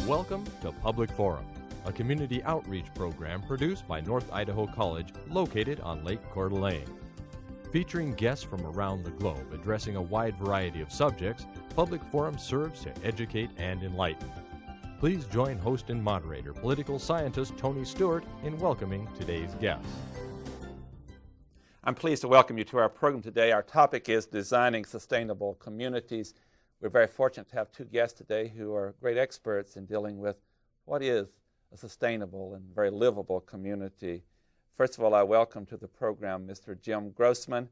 Welcome to Public Forum, a community outreach program produced by North Idaho College located on Lake Coeur d'Alene. Featuring guests from around the globe addressing a wide variety of subjects, Public Forum serves to educate and enlighten. Please join host and moderator, political scientist Tony Stewart, in welcoming today's guests. I'm pleased to welcome you to our program today. Our topic is designing sustainable communities. We're very fortunate to have two guests today who are great experts in dealing with what is a sustainable and very livable community. First of all, I welcome to the program Mr. Jim Grossman.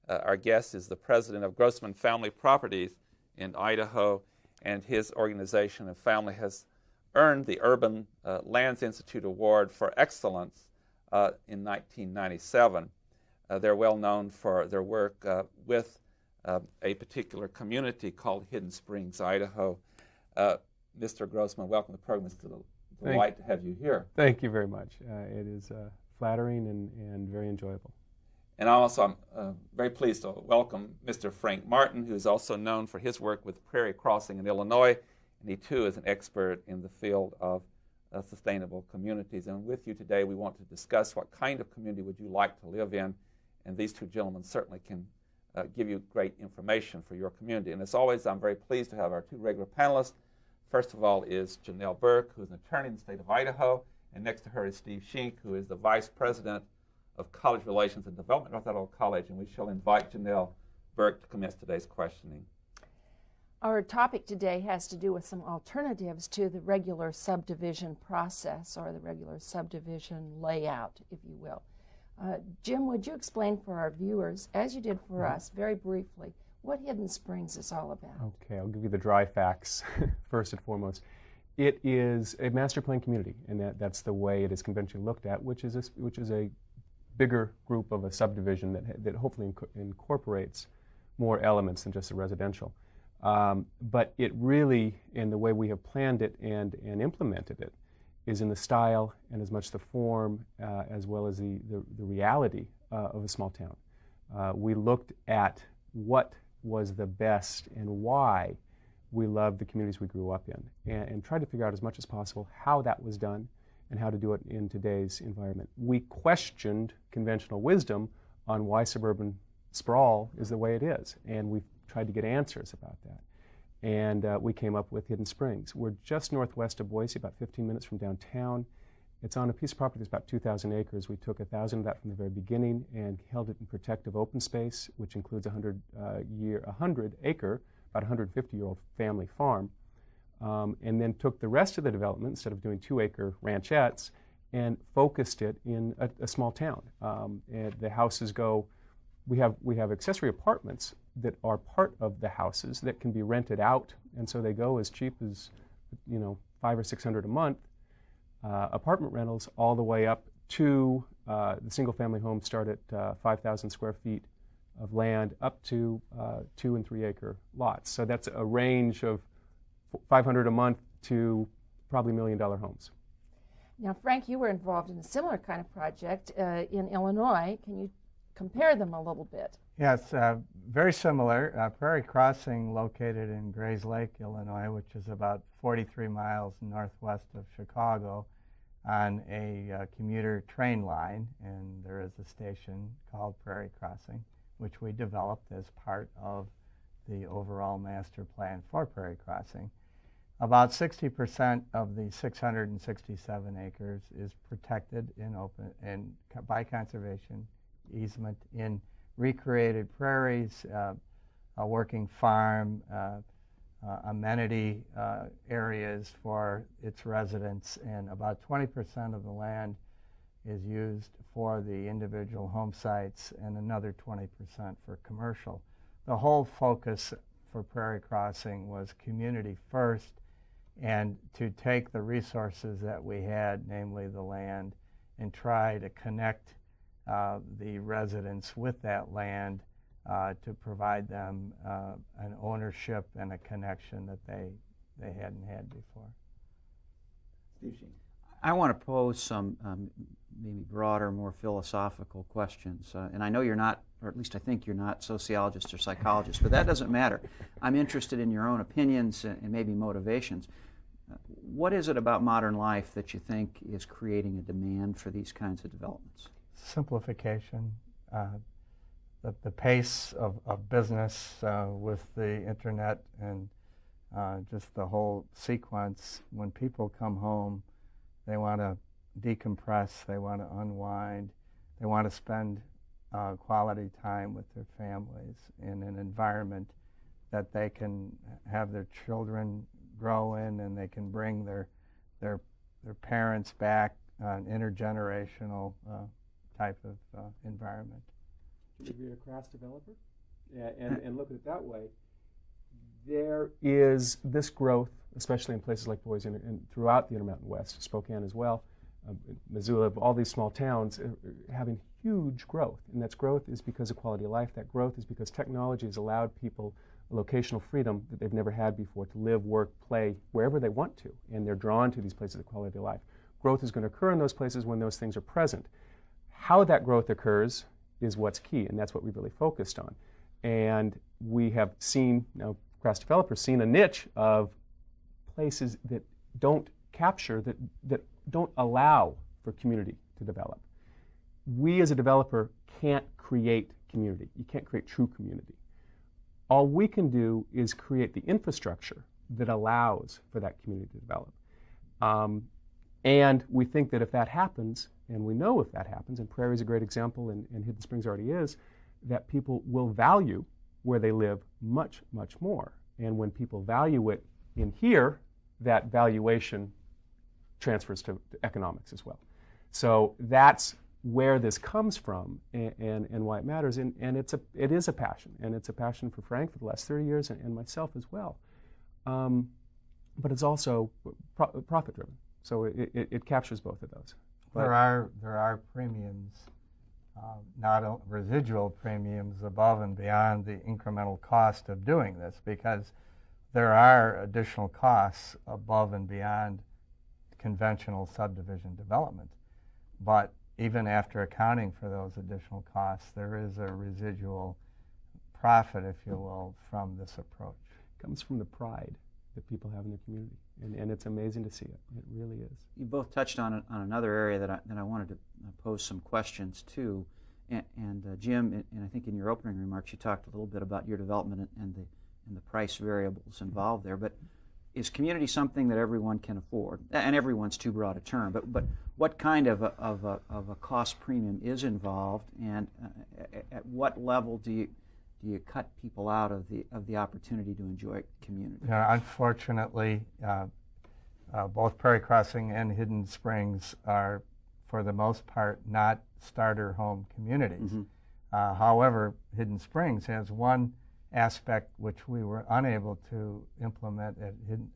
Our guest is the president of Grossman Family Properties in Idaho, and his organization and family has earned the Urban Lands Institute Award for Excellence in 1997. They're well known for their work with a particular community called Hidden Springs, Idaho. Mr. Grossman, welcome to the program. It's a delight to have you here. Thank you very much. It is flattering and very enjoyable. And also, I'm very pleased to welcome Mr. Frank Martin, who is also known for his work with Prairie Crossing in Illinois, and he too is an expert in the field of sustainable communities. And with you today, we want to discuss what kind of community would you like to live in, and these two gentlemen certainly can give you great information for your community. And as always, I'm very pleased to have our two regular panelists. First of all is Janelle Burke, who is an attorney in the state of Idaho, and next to her is Steve Schenck, who is the Vice President of College Relations and Development at North Idaho College, and we shall invite Janelle Burke to commence today's questioning. Our topic today has to do with some alternatives to the regular subdivision process, or the regular subdivision layout, if you will. Jim, would you explain for our viewers, as you did for us, very briefly, what Hidden Springs is all about? Okay, I'll give you the dry facts first and foremost. It is a master plan community, and that's the way it is conventionally looked at, which is a bigger group of a subdivision that hopefully incorporates more elements than just a residential. But it really, in the way we have planned it and implemented it, is in the style and as much the form as well as the reality of a small town. We looked at what was the best and why we loved the communities we grew up in, and tried to figure out as much as possible how that was done and how to do it in today's environment. We questioned conventional wisdom on why suburban sprawl is the way it is, and we've tried to get answers about that. And we came up with Hidden Springs. We're just northwest of Boise, about 15 minutes from downtown. It's on a piece of property that's about 2,000 acres. We took 1,000 of that from the very beginning and held it in protective open space, which includes a 100-acre, about 150-year-old family farm, and then took the rest of the development, instead of doing 2-acre ranchettes, and focused it in a small town. And the houses go, we have accessory apartments that are part of the houses that can be rented out, and so they go as cheap as $500 or $600 a month. Apartment rentals all the way up to the single-family homes start at 5,000 square feet of land up to 2- and 3-acre lots. So that's a range of $500 a month to probably $1 million homes. Now, Frank, you were involved in a similar kind of project in Illinois. Can you compare them a little bit? Yes, very similar. Prairie Crossing, located in Grays Lake, Illinois, which is about 43 miles northwest of Chicago, on a commuter train line, and there is a station called Prairie Crossing, which we developed as part of the overall master plan for Prairie Crossing. About 60% of the 667 acres is protected by conservation easement in recreated prairies, a working farm, amenity areas for its residents, and about 20% of the land is used for the individual home sites and another 20% for commercial. The whole focus for Prairie Crossing was community first, and to take the resources that we had, namely the land, and try to connect the residents with that land to provide them an ownership and a connection that they hadn't had before. Steve Schenck. I want to pose some maybe broader, more philosophical questions. And I know you're not, or at least I think you're not sociologists or psychologists, but that doesn't matter. I'm interested in your own opinions and maybe motivations. what is it about modern life that you think is creating a demand for these kinds of developments? Simplification, the pace of business with the internet and just the whole sequence. When people come home, they want to decompress, they want to unwind, they want to spend quality time with their families in an environment that they can have their children grow in, and they can bring their parents back, an intergenerational type of environment. To be a crass developer and look at it that way, there is this growth, especially in places like Boise and throughout the Intermountain West, Spokane as well, Missoula, all these small towns having huge growth. And that growth is because of quality of life. That growth is because technology has allowed people a locational freedom that they've never had before to live, work, play wherever they want to. And they're drawn to these places of quality of life. Growth is going to occur in those places when those things are present. How that growth occurs is what's key, and that's what we've really focused on. And we have seen, now crass developers, seen a niche of places that don't capture, that don't allow for community to develop. We as a developer can't create community. You can't create true community. All we can do is create the infrastructure that allows for that community to develop. And we think that if that happens, and we know if that happens, and Prairie is a great example, and Hidden Springs already is, that people will value where they live much, much more. And when people value it in here, that valuation transfers to economics as well. So that's where this comes from and why it matters. And it is a passion, and it's a passion for Frank for the last 30 years and myself as well. But it's also profit-driven. So it captures both of those. But there are premiums, not residual premiums above and beyond the incremental cost of doing this, because there are additional costs above and beyond conventional subdivision development. But even after accounting for those additional costs, there is a residual profit, if you will, from this approach. It comes from the pride that people have in their community, and it's amazing to see it. It really is. You both touched on another area that I wanted to pose some questions to, and Jim, and I think in your opening remarks you talked a little bit about your development and the price variables involved there. But is community something that everyone can afford? And everyone's too broad a term, but what kind of a cost premium is involved, and at what level do you cut people out of the opportunity to enjoy community? Unfortunately, both Prairie Crossing and Hidden Springs are, for the most part, not starter home communities. Mm-hmm. However, Hidden Springs has one aspect which we were unable to implement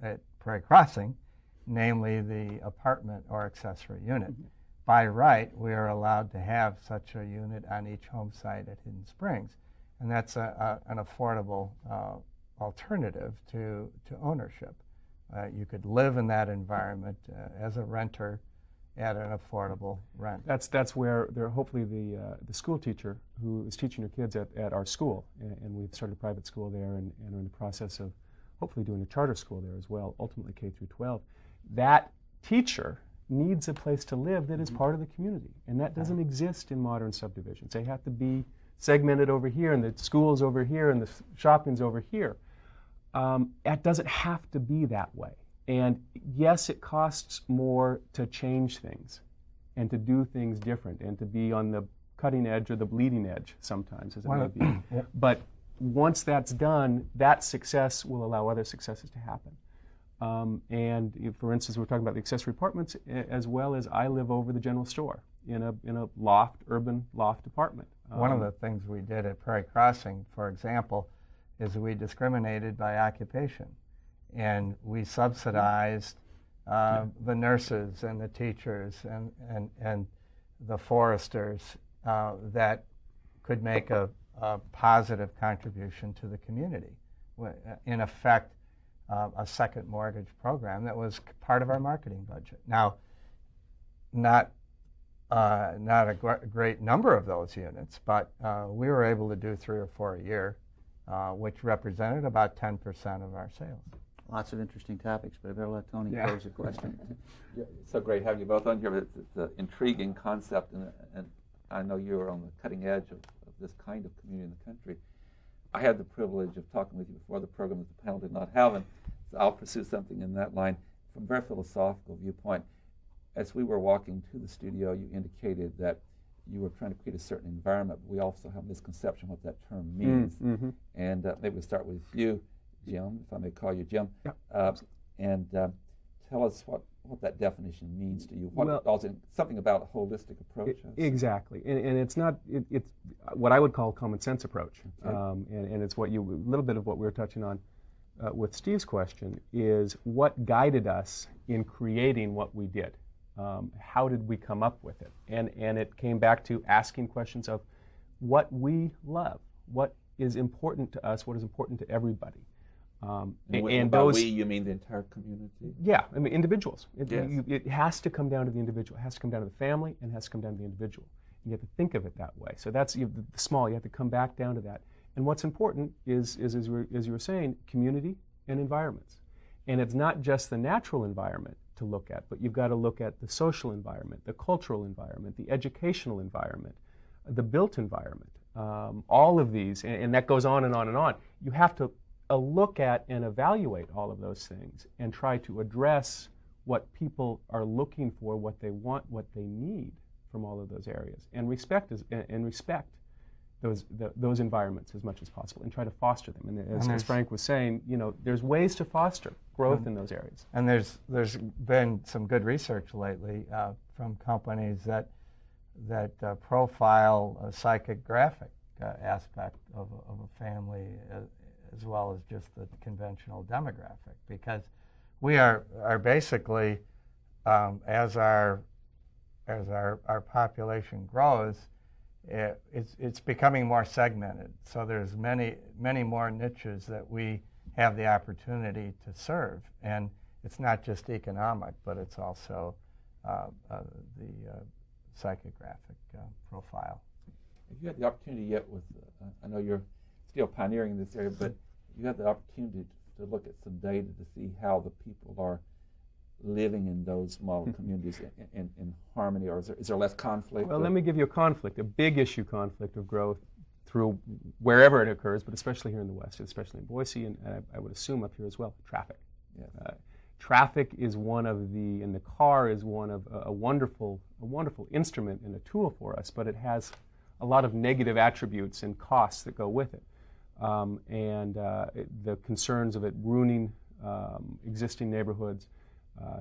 at Prairie Crossing, namely the apartment or accessory unit. Mm-hmm. By right, we are allowed to have such a unit on each home site at Hidden Springs, and that's an affordable alternative to ownership. You could live in that environment as a renter at an affordable rent. That's where hopefully the school teacher who is teaching your kids at our school, and we've started a private school there and are in the process of hopefully doing a charter school there as well, ultimately K through 12. That teacher needs a place to live that is part of the community, and that doesn't exist in modern subdivisions. They have to be segmented over here, and the school's over here, and the shopping's over here. It doesn't have to be that way. And yes, it costs more to change things and to do things different and to be on the cutting edge or the bleeding edge sometimes, as it may be. Yep. But once that's done, that success will allow other successes to happen. And for instance, we're talking about the accessory apartments, as well as I live over the general store in a urban loft apartment. One of the things we did at Prairie Crossing, for example, is we discriminated by occupation. And we subsidized the nurses and the teachers and the foresters that could make a positive contribution to the community. In effect, a second mortgage program that was part of our marketing budget. Now, not a great number of those units, but we were able to do 3 or 4 a year, which represented about 10% of our sales. lots of interesting topics, but I better let Tony pose a question. Yeah, it's so great having you both on here. It's an intriguing concept, and I know you're on the cutting edge of this kind of community in the country. I had the privilege of talking with you before the program that the panel did not have, and so I'll pursue something in that line from a very philosophical viewpoint. As we were walking to the studio, you indicated that you were trying to create a certain environment, but we also have a misconception what that term means. Mm-hmm. And maybe we'll start with you, Jim, if I may call you Jim. Yep. And tell us what that definition means to you. Well, something about a holistic approach. Exactly, and it's not. It's what I would call a common sense approach, okay. And it's what a little bit of what we were touching on with Steve's question is what guided us in creating what we did. How did we come up with it? And it came back to asking questions of what we love, what is important to us, what is important to everybody. And by we, you mean the entire community? Yeah, I mean individuals. Yes. It has to come down to the individual. It has to come down to the family, and it has to come down to the individual. You have to think of it that way. So that's the small. You have to come back down to that. And what's important is as you were saying, community and environments. And it's not just the natural environment to look at, but you've got to look at the social environment, the cultural environment, the educational environment, the built environment. All of these, and that goes on and on and on. You have to look at and evaluate all of those things and try to address what people are looking for, what they want, what they need from all of those areas, and respect those environments as much as possible, and try to foster them. And as Frank was saying, there's ways to foster growth in those areas. And there's been some good research lately from companies that profile a psychographic aspect of a family as well as just the conventional demographic, because we are basically as our population grows, it's becoming more segmented. So there's many more niches that we have the opportunity to serve, and it's not just economic, but it's also the psychographic profile. Have you had the opportunity yet with, I know you're still pioneering in this area, but you had the opportunity to look at some data to see how the people are living in those model communities in harmony, or is there less conflict? Well, let me give you a big issue conflict of growth through wherever it occurs, but especially here in the West, especially in Boise, and I would assume up here as well, traffic. Yes. Traffic is and the car is one of a wonderful instrument and a tool for us, but it has a lot of negative attributes and costs that go with it. The concerns of it ruining existing neighborhoods,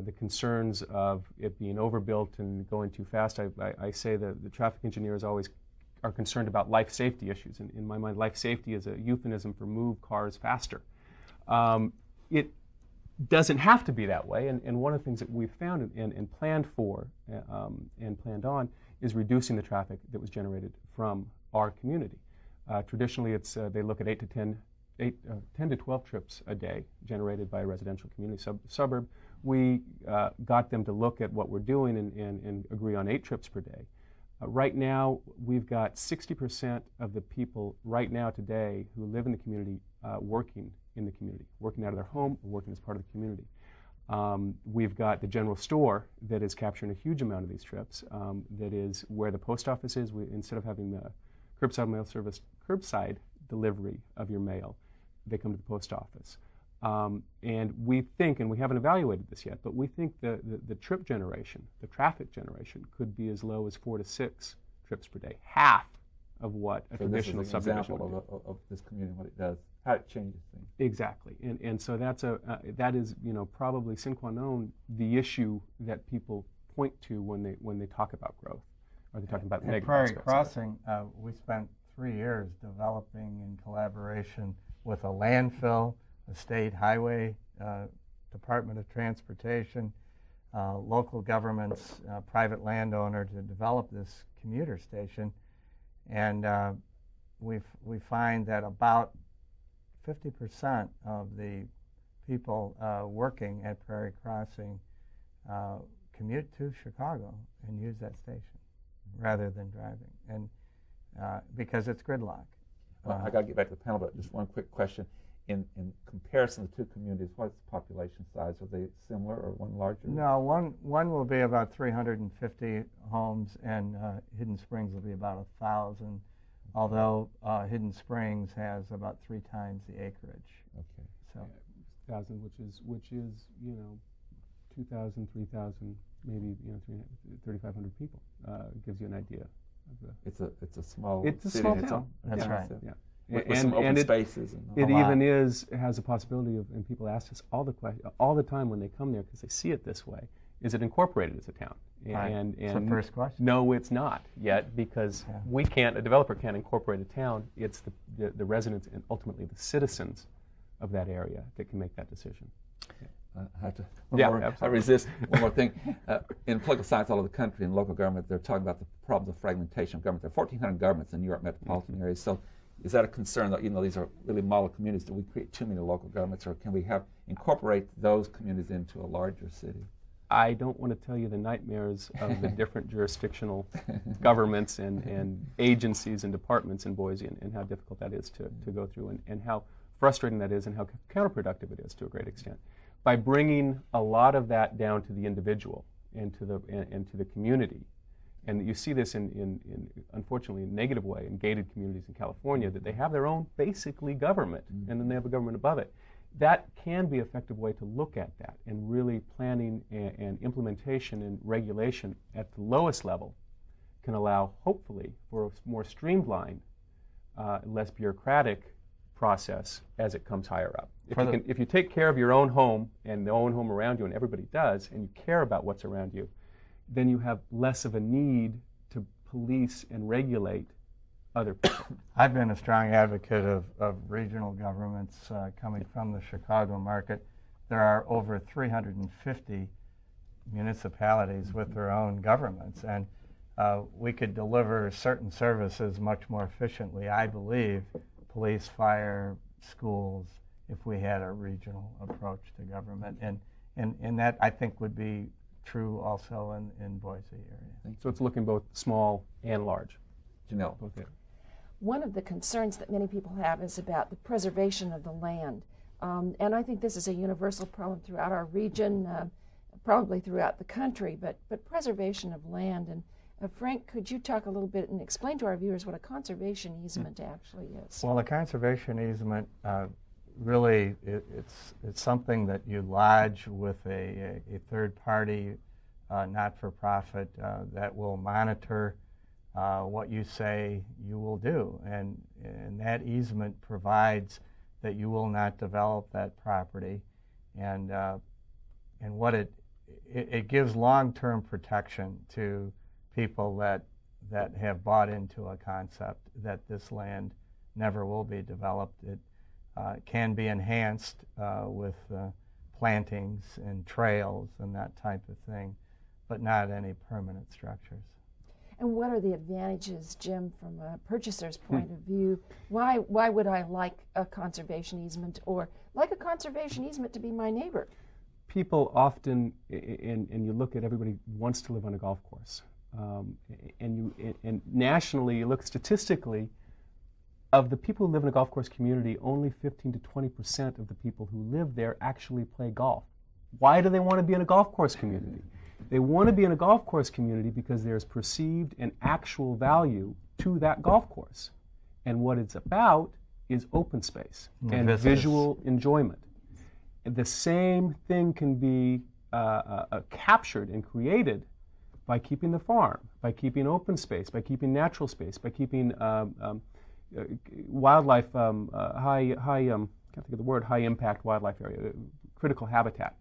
the concerns of it being overbuilt and going too fast. I say that the traffic engineers always are concerned about life safety issues. And in my mind, life safety is a euphemism for move cars faster. It doesn't have to be that way. And one of the things that we've found and planned for and planned on is reducing the traffic that was generated from our community. Traditionally, they look at 10 to 12 trips a day generated by a residential community suburb. We got them to look at what we're doing and agree on 8 trips per day. Right now, we've got 60% of the people right now today who live in the community working in the community, working out of their home or working as part of the community. We've got the general store that is capturing a huge amount of these trips. That is where the post office is. Instead of having the curbside mail service, curbside delivery of your mail, they come to the post office. And we think, and we haven't evaluated this yet, but we think the trip generation, the traffic generation, could be as low as 4 to 6 trips per day, half of what a traditional subdivision would do. This is an example of this community, what it does, how it changes things. Exactly, and so that is probably sine qua non the issue that people point to when they talk about growth, or they talk about negative Prairie aspects. Crossing, we spent 3 years developing in collaboration with a landfill, the state highway, Department of Transportation, local governments, private landowner to develop this commuter station, and we find that about 50% of the people working at Prairie Crossing commute to Chicago and use that station rather than driving, and because it's gridlock. Well, I got to get back to the panel, but just one quick question. in comparison to the two communities, what's the population size? Are they similar or one larger? No, one will be about 350 homes, and Hidden Springs will be about 1,000, although Hidden Springs has about 3 times the acreage. Okay. So, 1,000, which is 2,000, 3,000, maybe 3,500 people. Gives you an idea. It's a small. It's a city small in its town. own- That's right. Yeah. With some open spaces. It lot. even has a possibility of, and people ask us all the time when they come there because they see it this way, is it incorporated as a town? Right. And That's the first question. No, it's not yet, because a developer can't incorporate a town. It's the residents and ultimately the citizens of that area that can make that decision. I have to. Absolutely. I resist. One more thing. In political science all over the country, in local government, they're talking about the problems of fragmentation of government. There are 1,400 governments in New York metropolitan areas. So, is that a concern that even though these are really model communities, do we create too many local governments, or can we incorporate those communities into a larger city? I don't want to tell you the nightmares of the different jurisdictional governments and agencies and departments in Boise, and how difficult that is to go through, and how frustrating that is, and how counterproductive it is to a great extent. By bringing a lot of that down to the individual and to the community, and you see this in unfortunately, a negative way in gated communities in California, that they have their own basically government, and then they have a government above it. That can be an effective way to look at that, and really planning and implementation and regulation at the lowest level can allow, hopefully, for a more streamlined, less bureaucratic process as it comes higher up. If you take care of your own home and the own home around you, and everybody does, and you care about what's around you, then you have less of a need to police and regulate other people. I've been a strong advocate of regional governments coming from the Chicago market. There are over 350 municipalities with their own governments, and we could deliver certain services much more efficiently, I believe, police, fire, schools, if we had a regional approach to government. And that, I think, would be true also in Boise area. So it's looking both small and large. Janelle. Both there. One of the concerns that many people have is about the preservation of the land. And I think this is a universal problem throughout our region, probably throughout the country, but preservation of land. And Frank, could you talk a little bit and explain to our viewers what a conservation easement actually is? Well, a conservation easement, really, it's something that you lodge with a third party, not-for-profit, that will monitor what you say you will do, and that easement provides that you will not develop that property, and what it gives long-term protection to people that have bought into a concept that this land never will be developed. It can be enhanced with plantings and trails and that type of thing, but not any permanent structures. And what are the advantages, Jim, from a purchaser's point of view? Why would I like a conservation easement, or like a conservation easement to be my neighbor? People often, and you look at everybody wants to live on a golf course. And nationally, you look statistically, of the people who live in a golf course community, only 15 to 20% of the people who live there actually play golf. Why do they want to be in a golf course community? They want to be in a golf course community because there's perceived and actual value to that golf course. And what it's about is open space and visual enjoyment. And the same thing can be captured and created by keeping the farm, by keeping open space, by keeping natural space, by keeping wildlife, high can't think of the word, high impact wildlife area, critical habitat.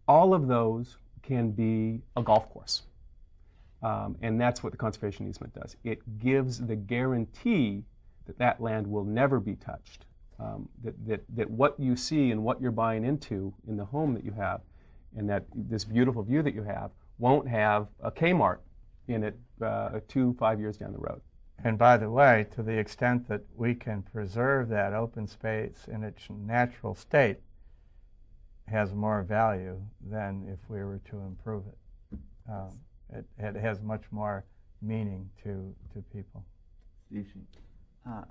All of those can be a golf course. And that's what the conservation easement does. It gives the guarantee that that land will never be touched, that what you see and what you're buying into in the home that you have, and that this beautiful view that you have, won't have a Kmart in it 5 years down the road. And by the way, to the extent that we can preserve that open space in its natural state, has more value than if we were to improve it. It has much more meaning to people.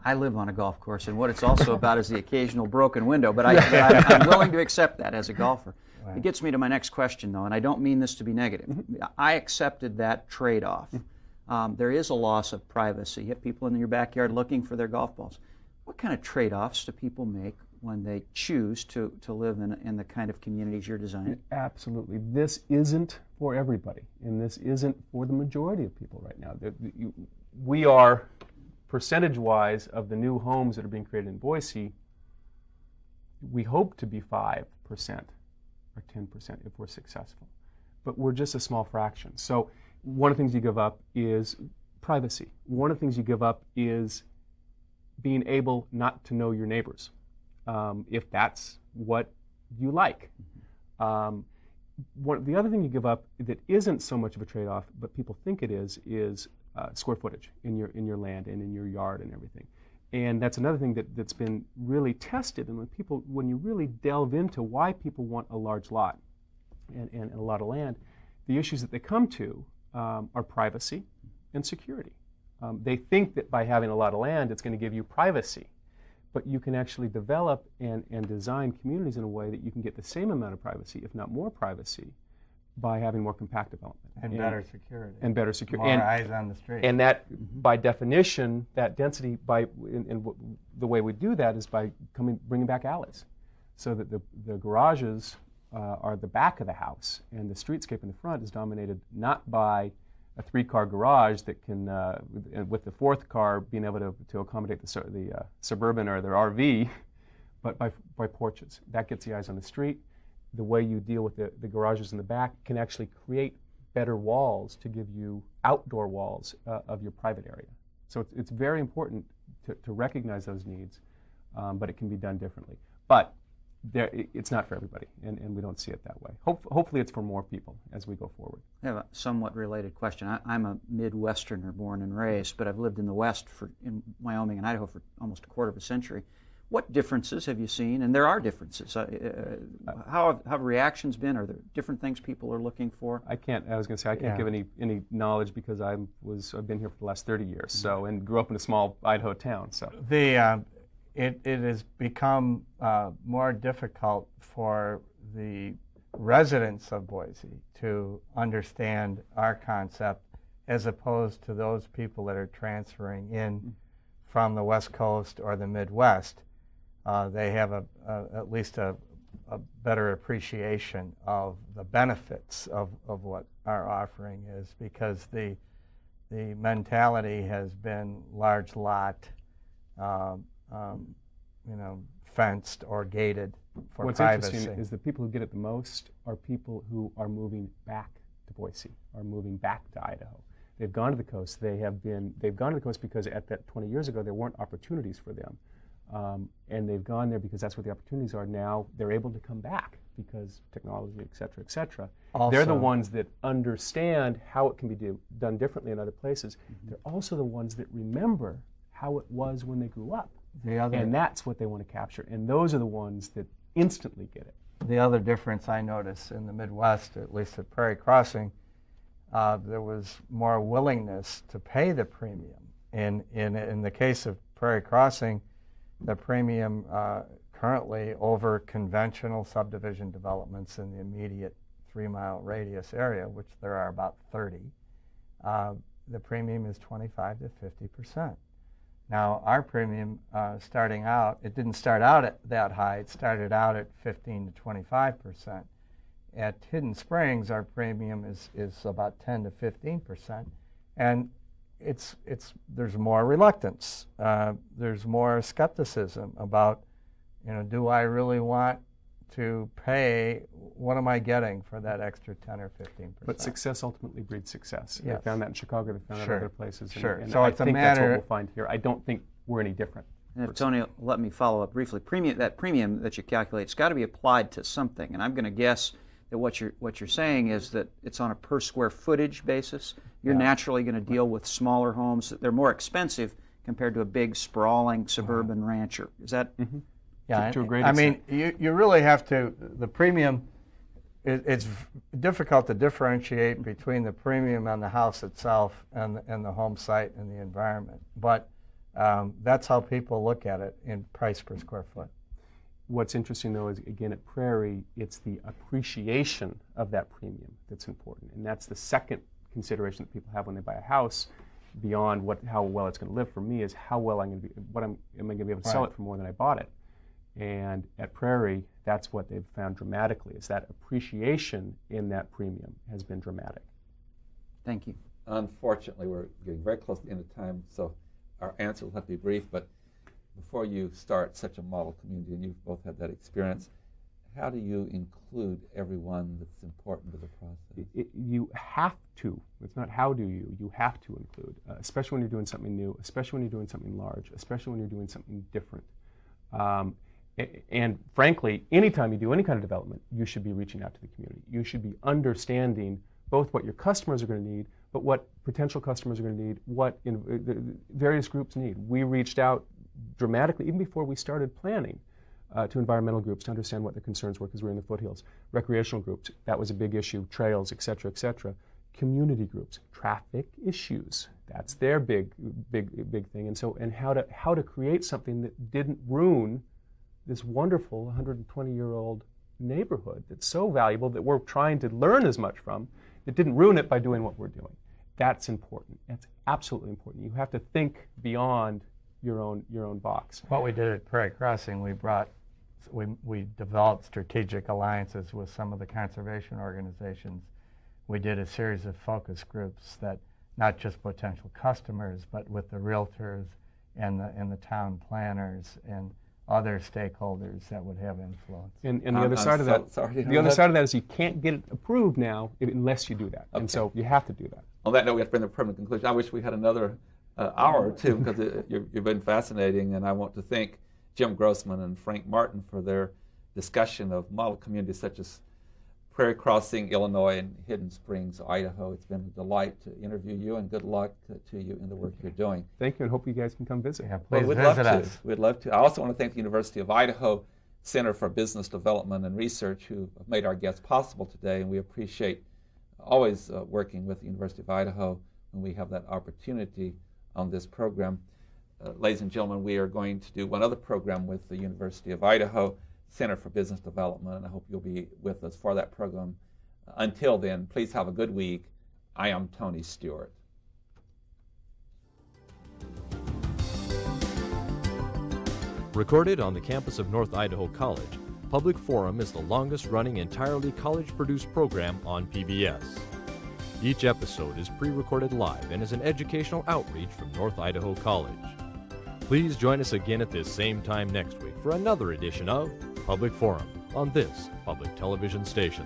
I live on a golf course, and what it's also about is the occasional broken window, but I'm willing to accept that as a golfer. Right. It gets me to my next question, though, and I don't mean this to be negative. Mm-hmm. I accepted that trade-off. There is a loss of privacy. You have people in your backyard looking for their golf balls. What kind of trade-offs do people make when they choose to live in the kind of communities you're designing? Absolutely. This isn't for everybody, and this isn't for the majority of people right now. We are, percentage-wise, of the new homes that are being created in Boise, we hope to be 5% or 10% if we're successful. But we're just a small fraction. So one of the things you give up is privacy. One of the things you give up is being able not to know your neighbors, if that's what you like. The other thing you give up that isn't so much of a trade-off, but people think it is square footage in your land and in your yard and everything. And that's another thing that's been really tested. And when you really delve into why people want a large lot and a lot of land, the issues that they come to are privacy and security. They think that by having a lot of land, it's going to give you privacy. But you can actually develop and design communities in a way that you can get the same amount of privacy, if not more privacy, by having more compact development. And better security. And better security. More eyes on the street. And that, by definition, that density, the way we do that is by bringing back alleys, so that the garages are the back of the house, and the streetscape in the front is dominated not by a 3-car garage that can, with the 4th car being able to accommodate the Suburban or their RV, but by porches. That gets the eyes on the street. The way you deal with the garages in the back can actually create better walls to give you outdoor walls of your private area. So it's very important to recognize those needs, but it can be done differently. But it's not for everybody, and we don't see it that way. Hopefully it's for more people as we go forward. I have a somewhat related question. I'm a Midwesterner born and raised, but I've lived in the West in Wyoming and Idaho for almost a quarter of a century. What differences have you seen? And there are differences. How have reactions been? Are there different things people are looking for? I can't give any knowledge because I've been here for the last 30 years, and grew up in a small Idaho town. So it has become more difficult for the residents of Boise to understand our concept as opposed to those people that are transferring in from the West Coast or the Midwest. They have at least a better appreciation of the benefits of what our offering is, because the mentality has been large lot, fenced or gated for What's privacy. What's interesting is the people who get it the most are people who are moving back to Boise, are moving back to Idaho. They've gone to the coast. They've gone to the coast because at that 20 years ago there weren't opportunities for them. And they've gone there because that's where the opportunities are now. They're able to come back because technology, et cetera, et cetera. They're the ones that understand how it can be done differently in other places. They're also the ones that remember how it was when they grew up. And that's what they want to capture. And those are the ones that instantly get it. The other difference I notice in the Midwest, at least at Prairie Crossing, there was more willingness to pay the premium. In the case of Prairie Crossing, the premium currently over conventional subdivision developments in the immediate 3-mile radius area, which there are about 30, the premium is 25 to 50%. Now, our premium starting out, it didn't start out at that high. It started out at 15 to 25%. At Hidden Springs, our premium is about 10 to 15%. And there's more reluctance. There's more skepticism about, do I really want to pay? What am I getting for that extra 10 or 15%? But success ultimately breeds success. Yes. They found that in Chicago. They found that in other places. And So I it's a think matter. that's what we'll find here. I don't think we're any different. And if Tony, let me follow up briefly. That premium that you calculate, it's got to be applied to something. And I'm going to guess that what you're saying is that it's on a per square footage basis. You're naturally going to deal with smaller homes. They're more expensive compared to a big sprawling suburban rancher. Is that? Yeah, to a great extent. I mean, you really have to. The premium. It's difficult to differentiate between the premium on the house itself and the home site and the environment. But That's how people look at it in price per square foot. What's interesting, though, is again at Prairie, it's the appreciation of that premium that's important, and that's the second consideration that people have when they buy a house. Beyond how well it's going to live for me is how well am I going to be able to sell it for more than I bought it. And at Prairie, that's what they've found dramatically, is that appreciation in that premium has been dramatic. Thank you. Unfortunately, we're getting very close to the end of time, so our answer will have to be brief. But before you start such a model community, and you've both had that experience, how do you include everyone that's important to the process? You have to. It's not how do you. You have to include, especially when you're doing something new, especially when you're doing something large, especially when you're doing something different. And frankly, anytime you do any kind of development, you should be reaching out to the community. You should be understanding both what your customers are going to need, but what potential customers are going to need, what the various groups need. We reached out dramatically, even before we started planning, to environmental groups to understand what their concerns were, because we're in the foothills. Recreational groups, that was a big issue, trails, et cetera, et cetera. Community groups, traffic issues, that's their big thing. And how to create something that didn't ruin this wonderful 120-year-old neighborhood that's so valuable that we're trying to learn as much from, that didn't ruin it by doing what we're doing. That's important. That's absolutely important. You have to think beyond your own box. What we did at Prairie Crossing, we developed strategic alliances with some of the conservation organizations. We did a series of focus groups that not just potential customers, but with the realtors and the town planners and other stakeholders that would have influence. And the other side of that, the other side of that is you can't get it approved now unless you do that. Okay. And so you have to do that. On that note, we have to bring the permanent conclusion. I wish we had another hour or two, because you've been fascinating, and I want to thank Jim Grossman and Frank Martin for their discussion of model communities such as Prairie Crossing, Illinois, and Hidden Springs, Idaho. It's been a delight to interview you, and good luck to you in the work you're doing. Thank you, and hope you guys can come visit. Yeah, please visit us. We'd love to. I also want to thank the University of Idaho Center for Business Development and Research, who have made our guests possible today, and we appreciate always working with the University of Idaho when we have that opportunity on this program. Ladies and gentlemen, we are going to do one other program with the University of Idaho Center for Business Development, and I hope you'll be with us for that program. Until then, please have a good week. I am Tony Stewart. Recorded on the campus of North Idaho College, Public Forum is the longest-running entirely college-produced program on PBS. Each episode is pre-recorded live and is an educational outreach from North Idaho College. Please join us again at this same time next week for another edition of Public Forum on this public television station.